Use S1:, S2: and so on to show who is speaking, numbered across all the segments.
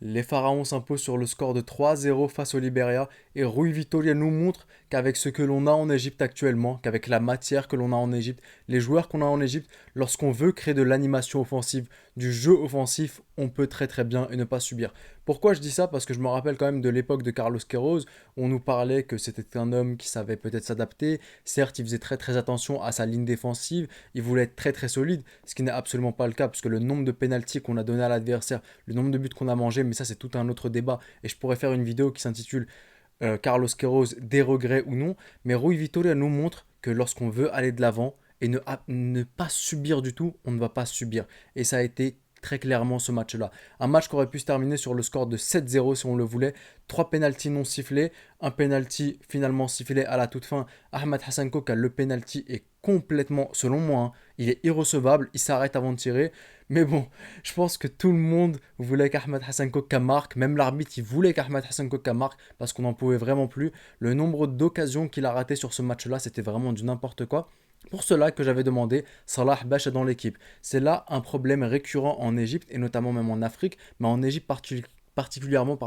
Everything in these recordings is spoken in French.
S1: Les Pharaons s'imposent sur le score de 3-0 face au Liberia et Rui Vitória nous montre qu'avec ce que l'on a en Égypte actuellement, qu'avec la matière que l'on a en Égypte, les joueurs qu'on a en Égypte, lorsqu'on veut créer de l'animation offensive, du jeu offensif, on peut très très bien et ne pas subir. Pourquoi je dis ça? Parce que je me rappelle quand même de l'époque de Carlos Queiroz, où on nous parlait que c'était un homme qui savait peut-être s'adapter. Certes, il faisait très très attention à sa ligne défensive, il voulait être très très solide, ce qui n'est absolument pas le cas, parce que le nombre de pénaltys qu'on a donné à l'adversaire, le nombre de buts qu'on a mangé, mais ça c'est tout un autre débat, et je pourrais faire une vidéo qui s'intitule Carlos Queiroz, des regrets ou non, mais Rui Vitória nous montre que lorsqu'on veut aller de l'avant et ne pas subir du tout, on ne va pas subir. Et ça a été très clairement ce match-là. Un match qui aurait pu se terminer sur le score de 7-0 si on le voulait. Trois pénaltys non sifflés, un pénalty finalement sifflé à la toute fin. Ahmed Hassan Koka, le pénalty est complètement, selon moi, hein, il est irrecevable, il s'arrête avant de tirer. Mais bon, je pense que tout le monde voulait qu'Ahmed Hassan Koka marque, même l'arbitre il voulait qu'Ahmed Hassan Koka marque parce qu'on n'en pouvait vraiment plus. Le nombre d'occasions qu'il a raté sur ce match-là, c'était vraiment du n'importe quoi. Pour cela que j'avais demandé Salah Bacha dans l'équipe. C'est là un problème récurrent en Égypte et notamment même en Afrique, mais en Égypte particulièrement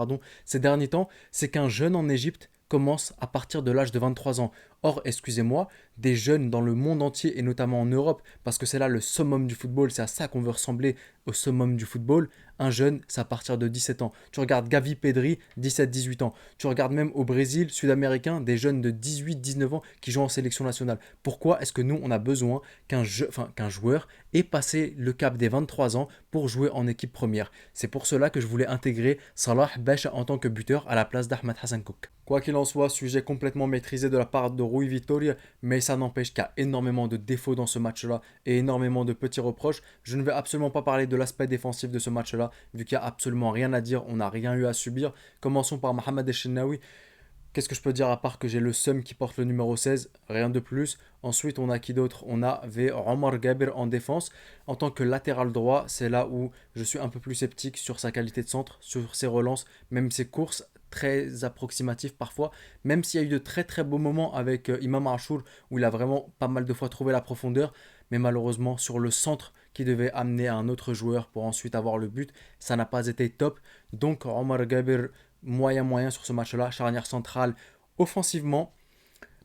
S1: ces derniers temps, c'est qu'un jeune en Égypte commence à partir de l'âge de 23 ans. Or, excusez-moi, des jeunes dans le monde entier et notamment en Europe, parce que c'est là le summum du football, c'est à ça qu'on veut ressembler au summum du football, un jeune, c'est à partir de 17 ans. Tu regardes Gavi Pedri, 17-18 ans. Tu regardes même au Brésil, sud-américain, des jeunes de 18-19 ans qui jouent en sélection nationale. Pourquoi est-ce que nous, on a besoin qu'un joueur ait passé le cap des 23 ans pour jouer en équipe première? C'est pour cela que je voulais intégrer Salah Besh en tant que buteur à la place d'Ahmed Hassan Kouk. Quoi qu'il en soit, sujet complètement maîtrisé de la part de Rui Vitória, mais ça n'empêche qu'il y a énormément de défauts dans ce match-là et énormément de petits reproches. Je ne vais absolument pas parler de l'aspect défensif de ce match-là, vu qu'il n'y a absolument rien à dire, on n'a rien eu à subir. Commençons par Mohamed Elchenaoui. Qu'est-ce que je peux dire à part que j'ai le seum qui porte le numéro 16? Rien de plus. Ensuite, on a qui d'autre? On avait Omar Gabir en défense. En tant que latéral droit, c'est là où je suis un peu plus sceptique sur sa qualité de centre, sur ses relances, même ses courses très approximatives parfois. Même s'il y a eu de très très beaux moments avec Imam Achour, où il a vraiment pas mal de fois trouvé la profondeur. Mais malheureusement, sur le centre qui devait amener à un autre joueur pour ensuite avoir le but, ça n'a pas été top. Donc Omar Gabir moyen sur ce match-là. Charnière centrale, offensivement,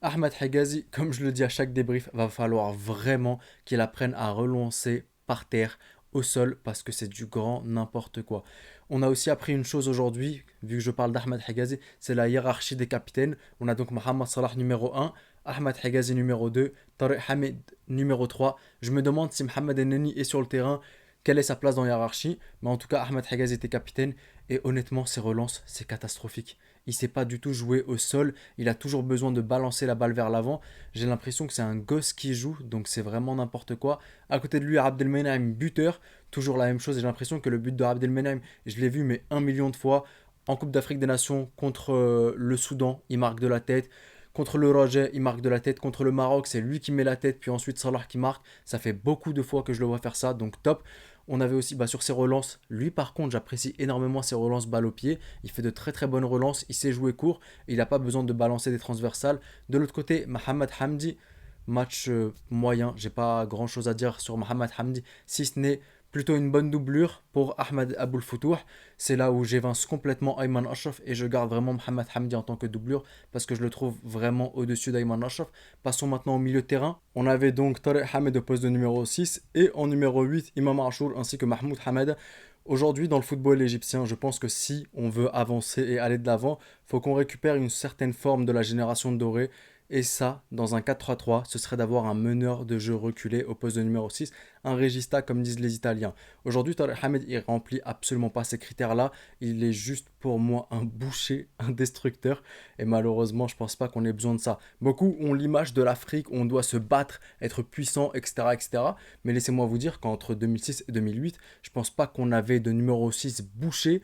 S1: Ahmed Hegazi, comme je le dis à chaque débrief, va falloir vraiment qu'il apprenne à relancer par terre, au sol, parce que c'est du grand n'importe quoi. On a aussi appris une chose aujourd'hui, vu que je parle d'Ahmed Hegazi, c'est la hiérarchie des capitaines. On a donc Mohamed Salah numéro 1, Ahmed Hegazi numéro 2, Tariq Hamid numéro 3. Je me demande si Mohamed Enneni est sur le terrain, quelle est sa place dans la hiérarchie. Mais en tout cas, Ahmed Hegazi était capitaine. Et honnêtement, ses relances, c'est catastrophique. Il ne sait pas du tout jouer au sol. Il a toujours besoin de balancer la balle vers l'avant. J'ai l'impression que c'est un gosse qui joue, donc c'est vraiment n'importe quoi. À côté de lui, Abdelmenaim, buteur. Toujours la même chose. J'ai l'impression que le but de Abdelmenaim, je l'ai vu mais 1 million de fois. En Coupe d'Afrique des Nations contre le Soudan, il marque de la tête. Contre le Roger, il marque de la tête. Contre le Maroc, c'est lui qui met la tête, puis ensuite Salah qui marque. Ça fait beaucoup de fois que je le vois faire ça, donc top. On avait aussi sur ses relances, lui par contre j'apprécie énormément ses relances balle au pied, il fait de très très bonnes relances, il sait jouer court, il n'a pas besoin de balancer des transversales. De l'autre côté, Mohamed Hamdi, match moyen, j'ai pas grand chose à dire sur Mohamed Hamdi, si ce n'est plutôt une bonne doublure pour Ahmed Aboul Foutour. C'est là où j'évince complètement Ayman Ashraf et je garde vraiment Mohamed Hamdi en tant que doublure parce que je le trouve vraiment au-dessus d'Ayman Ashraf. Passons maintenant au milieu de terrain. On avait donc Tariq Hamed au poste de numéro 6 et en numéro 8 Imam Achour ainsi que Mahmoud Hamed. Aujourd'hui, dans le football égyptien, je pense que si on veut avancer et aller de l'avant, il faut qu'on récupère une certaine forme de la génération dorée. Et ça, dans un 4-3-3, ce serait d'avoir un meneur de jeu reculé au poste de numéro 6, un régista comme disent les Italiens. Aujourd'hui, Tariq Hamed, il remplit absolument pas ces critères-là. Il est juste pour moi un boucher, un destructeur. Et malheureusement, je pense pas qu'on ait besoin de ça. Beaucoup ont l'image de l'Afrique où on doit se battre, être puissant, etc. etc. Mais laissez-moi vous dire qu'entre 2006 et 2008, je pense pas qu'on avait de numéro 6 boucher.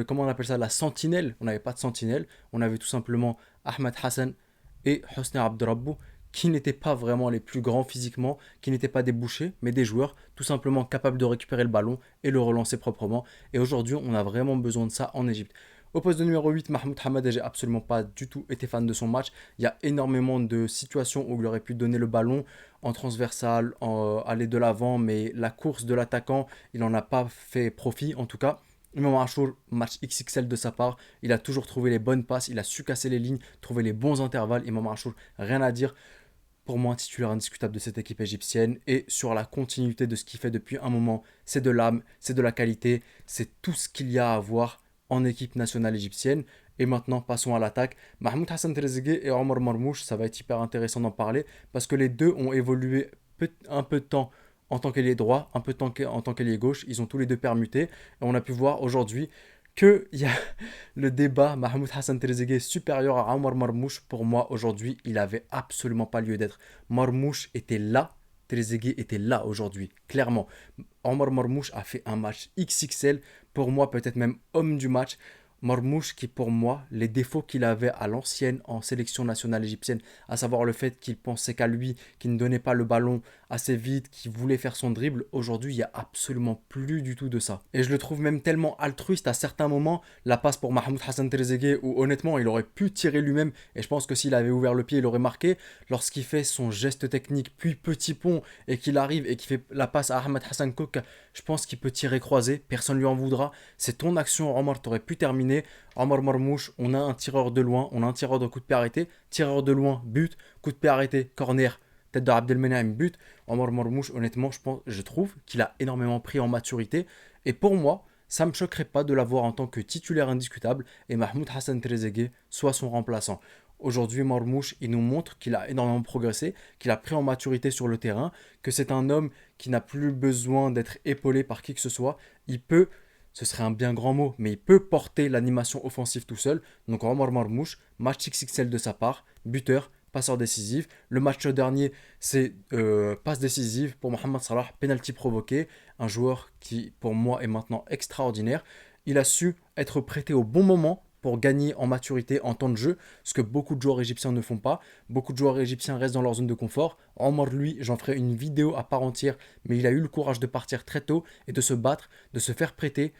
S1: Comment on appelle ça? La sentinelle. On n'avait pas de sentinelle. On avait tout simplement Ahmed Hassan et Hosni Abdrabou qui n'étaient pas vraiment les plus grands physiquement, qui n'étaient pas des bouchers, mais des joueurs tout simplement capables de récupérer le ballon et le relancer proprement. Et aujourd'hui, on a vraiment besoin de ça en Égypte. Au poste de numéro 8, Mahmoud Hamad, j'ai absolument pas du tout été fan de son match. Il y a énormément de situations où il aurait pu donner le ballon en transversal, aller de l'avant, mais la course de l'attaquant, il n'en a pas fait profit en tout cas. Imam Achour, match XXL de sa part. Il a toujours trouvé les bonnes passes, il a su casser les lignes, trouver les bons intervalles. Imam Achour, rien à dire. Pour moi, un titulaire indiscutable de cette équipe égyptienne. Et sur la continuité de ce qu'il fait depuis un moment, c'est de l'âme, c'est de la qualité, c'est tout ce qu'il y a à voir en équipe nationale égyptienne. Et maintenant, passons à l'attaque. Mahmoud Hassan Trezeguet et Omar Marmouche, ça va être hyper intéressant d'en parler parce que les deux ont évolué un peu de temps en tant qu'ailier droit, un peu de temps en tant qu'ailier gauche. Ils ont tous les deux permuté. Et on a pu voir aujourd'hui qu'il y a le débat Mahmoud Hassan Trezeguet supérieur à Omar Marmouche. Pour moi, aujourd'hui, il avait absolument pas lieu d'être. Marmouche était là, Trezeguet était là aujourd'hui, clairement. Omar Marmouche a fait un match XXL, pour moi peut-être même homme du match. Marmouche qui pour moi, les défauts qu'il avait à l'ancienne en sélection nationale égyptienne, à savoir le fait qu'il pensait qu'à lui, qu'il ne donnait pas le ballon assez vite, qu'il voulait faire son dribble, aujourd'hui il n'y a absolument plus du tout de ça. Et je le trouve même tellement altruiste à certains moments, la passe pour Mahmoud Hassan Trezeguet où honnêtement il aurait pu tirer lui-même et je pense que s'il avait ouvert le pied il aurait marqué, lorsqu'il fait son geste technique puis petit pont et qu'il arrive et qu'il fait la passe à Ahmed Hassan Kouk, je pense qu'il peut tirer croisé, personne lui en voudra, c'est ton action Omar, t'aurais pu terminer. Omar Marmouche, on a un tireur de loin, on a un tireur de coup de pied arrêté, tireur de loin, but, coup de pied arrêté, corner, tête de Abdelmenem, but. Omar Marmouche, honnêtement, je trouve qu'il a énormément pris en maturité. Et pour moi, ça ne me choquerait pas de l'avoir en tant que titulaire indiscutable et Mahmoud Hassan Trezeguet soit son remplaçant. Aujourd'hui, Marmouche, il nous montre qu'il a énormément progressé, qu'il a pris en maturité sur le terrain, que c'est un homme qui n'a plus besoin d'être épaulé par qui que ce soit. Il peut, ce serait un bien grand mot, mais il peut porter l'animation offensive tout seul. Donc Omar Marmouche, match XXL de sa part, buteur, passeur décisif. Le match dernier, c'est passe décisive pour Mohamed Salah, penalty provoqué. Un joueur qui, pour moi, est maintenant extraordinaire. Il a su être prêté au bon moment pour gagner en maturité, en temps de jeu, ce que beaucoup de joueurs égyptiens ne font pas. Beaucoup de joueurs égyptiens restent dans leur zone de confort. Omar, lui, j'en ferai une vidéo à part entière, mais il a eu le courage de partir très tôt et de se battre, de se faire prêter,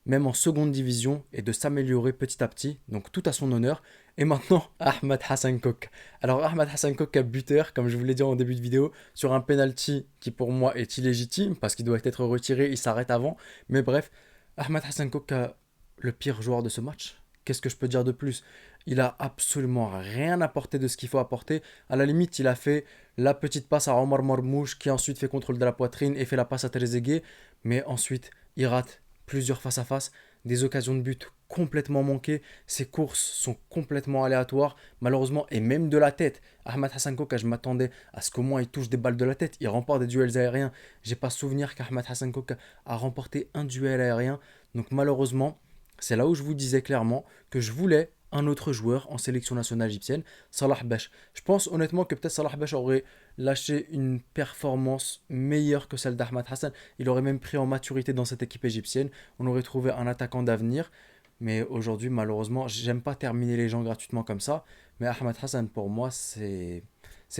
S1: même en seconde division, et de s'améliorer petit à petit. Donc tout à son honneur. Et maintenant, Ahmed Hassan Kouk. Alors Ahmed Hassan Kouk a buteur, comme je vous l'ai dit en début de vidéo, sur un penalty qui pour moi est illégitime, parce qu'il doit être retiré, il s'arrête avant. Mais bref, Ahmed Hassan Kouk a le pire joueur de ce match. Qu'est-ce que je peux dire de plus? Il a absolument rien apporté de ce qu'il faut apporter. À la limite, il a fait la petite passe à Omar Marmouche qui ensuite fait contrôle de la poitrine et fait la passe à Trezeguet. Mais ensuite, il rate plusieurs face-à-face, des occasions de but complètement manquées. Ses courses sont complètement aléatoires, malheureusement, et même de la tête. Ahmed Hassan Kouk, je m'attendais à ce qu'au moins il touche des balles de la tête. Il remporte des duels aériens. J'ai pas souvenir qu'Ahmed Hassan Kouk a remporté un duel aérien. Donc malheureusement, c'est là où je vous disais clairement que je voulais un autre joueur en sélection nationale égyptienne, Salah Besh. Je pense honnêtement que peut-être Salah Besh aurait lâché une performance meilleure que celle d'Ahmad Hassan. Il aurait même pris en maturité dans cette équipe égyptienne. On aurait trouvé un attaquant d'avenir. Mais aujourd'hui, malheureusement, j'aime pas terminer les gens gratuitement comme ça. Mais Ahmad Hassan, pour moi, c'est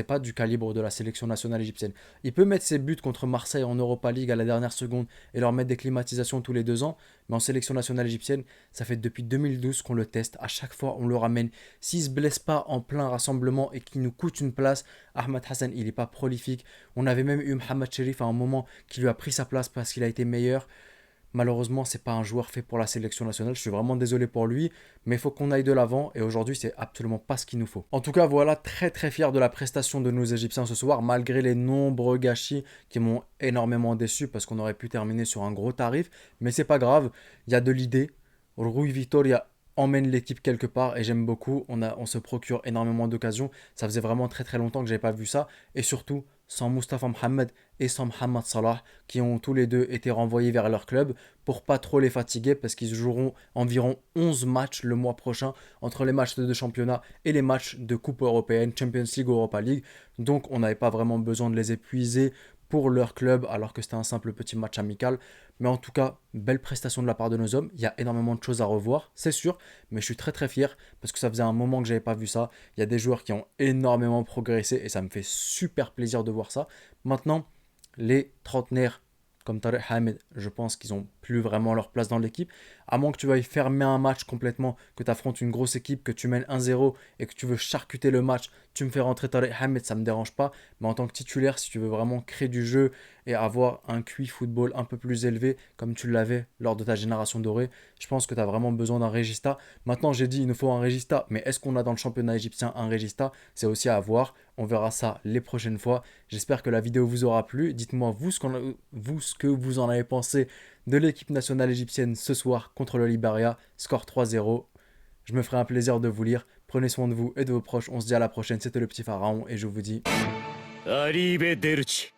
S1: pas du calibre de la sélection nationale égyptienne. Il peut mettre ses buts contre Marseille en Europa League à la dernière seconde et leur mettre des climatisations tous les 2 ans, mais en sélection nationale égyptienne, ça fait depuis 2012 qu'on le teste. À chaque fois, on le ramène. S'il se blesse pas en plein rassemblement et qu'il nous coûte une place, Ahmad Hassan, il n'est pas prolifique. On avait même eu Mohamed Cherif à un moment qui lui a pris sa place parce qu'il a été meilleur. Malheureusement, c'est pas un joueur fait pour la sélection nationale. Je suis vraiment désolé pour lui, mais il faut qu'on aille de l'avant et aujourd'hui, c'est absolument pas ce qu'il nous faut. En tout cas, voilà, très très fier de la prestation de nos Égyptiens ce soir, malgré les nombreux gâchis qui m'ont énormément déçu parce qu'on aurait pu terminer sur un gros tarif, mais c'est pas grave, il y a de l'idée. Rui Vitoria emmène l'équipe quelque part et j'aime beaucoup. On se procure énormément d'occasions. Ça faisait vraiment très très longtemps que j'avais pas vu ça et surtout sans Mustafa Mohamed et sans Mohamed Salah qui ont tous les deux été renvoyés vers leur club pour pas trop les fatiguer parce qu'ils joueront environ 11 matchs le mois prochain entre les matchs de championnat et les matchs de Coupe européenne, Champions League ou Europa League. Donc on n'avait pas vraiment besoin de les épuiser pour leur club alors que c'était un simple petit match amical. Mais en tout cas, belle prestation de la part de nos hommes. Il y a énormément de choses à revoir, c'est sûr, mais je suis très très fier parce que ça faisait un moment que j'avais pas vu ça. Il y a des joueurs qui ont énormément progressé et ça me fait super plaisir de voir ça. Maintenant, les trentenaires comme Tarek Hamed, je pense qu'ils n'ont plus vraiment leur place dans l'équipe. À moins que tu veuilles fermer un match complètement, que tu affrontes une grosse équipe, que tu mènes 1-0 et que tu veux charcuter le match, tu me fais rentrer Tarek Hamed, ça ne me dérange pas. Mais en tant que titulaire, si tu veux vraiment créer du jeu et avoir un QI football un peu plus élevé comme tu l'avais lors de ta génération dorée. Je pense que tu as vraiment besoin d'un régista. Maintenant, j'ai dit il nous faut un régista, mais est-ce qu'on a dans le championnat égyptien un régista? C'est aussi à voir. On verra ça les prochaines fois. J'espère que la vidéo vous aura plu. Dites-moi vous ce que vous en avez pensé de l'équipe nationale égyptienne ce soir contre le Liberia. Score 3-0. Je me ferai un plaisir de vous lire. Prenez soin de vous et de vos proches. On se dit à la prochaine. C'était le petit pharaon et je vous dis...
S2: Arrivederci.